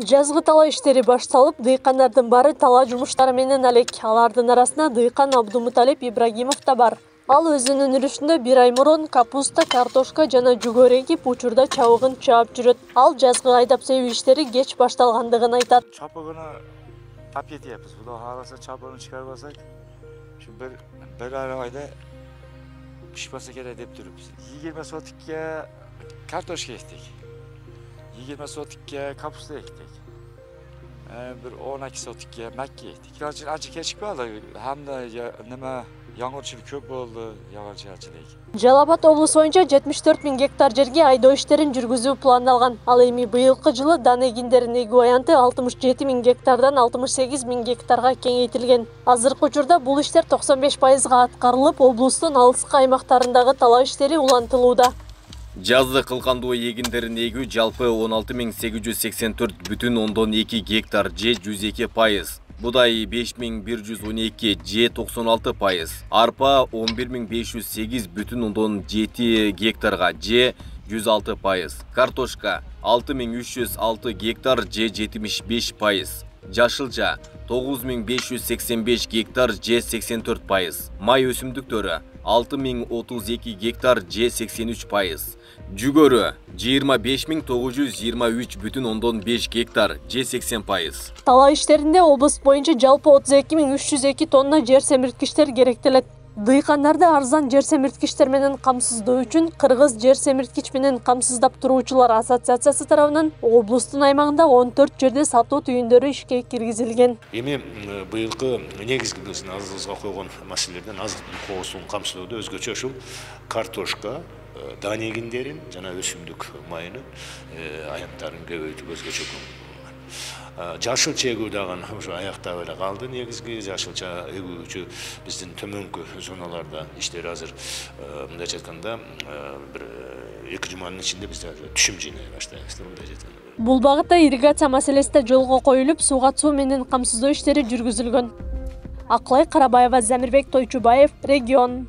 Жазгы талаа иштери башталып, дыйкандардын баары талаа жумуштары менен алек. Алардын арасында дыйкан Абдумуталип Ибрагимов да бар. Ал өзүнүн үрүшүндө 1 ай мурун капуста, картошка жана жүгөрү эгип, учурда чабыгын чаап жүрөт. Ал жазгы айдап себүү иштери кеч башталгандыгын айтат. Чабыгыны тап етебиз. Бул кааласа чабыгын чыгарбасак, ушу бир айда пишпаса керек деп жүрүпбүз. 20 сотикке картошка эктик. 20 сотикке капуста эктик. Bir 12 sotикке мәкке ектик. Анча кечик болду. Hamda nima yağmurchilik ko'p bo'ldi, yog'ingarchilik. Жалал Абад облусу боюнча 74 000 гектар жерге айдоо иштерин жүргүзүү пландалган. Ал эми быйылкы жылы дан эгиндерин эгүү аянты 67 000 гектардан 68 000 гектарга кеңейтилген. Азыркы учурда бул иштер 95%га аткарылып, облустун алыскы аймактарындагы талаа иштери улантылууда. Жазды кылкандуу эгиндерин эгүү жалпы 16.884,2 гектар же 102%. Будай 5112 же 96%. Арпа 11508,7 гектарга же 106%. Картошка 6306 гектар же 75%. Жашылча 9585 гектар же 84%. Май өсүмдүктөрү 6032 гектар же 83%. Жүгөрү 25923,5 гектар же 80%. Талаа иштеринде облус боюнча жалпы 32302 тонна жер семирткичтер керектелет. Дыйкандарды арзан жер семирткичтер менен камсыздоо үчүн Кыргыз жер семирткич менен камсыздап туруучулар ассоциациясы тарабынан облустун аймагында 14 жерде сатуу түйүндөрү ишке киргизилген. Эми быйылкы негизги биздин алдыбызга койгон маселелерден азыктын коосун камсыздоодо өзгөчө ушул картошка, дан эгиндерин жана өсүмдүк майынын аянттарын көбөйтүп өзгөчө жашылча эгүү дагы ушу аяктап эле калды. Негизги жашылча эгүүчү биздин төмөнкү зоналарда иштери азыр мындайча айтканда бир 2 жуманын ичинде биз түшүм жыйнай баштайбыз мындайча айтканда. Бул багытта ирригация маселеси да жолго коюлуп, сууга суу менен камсыздоо иштери жүргүзүлгөн. Акылай Карабаева, Замирбек Тойчубаев, Регион.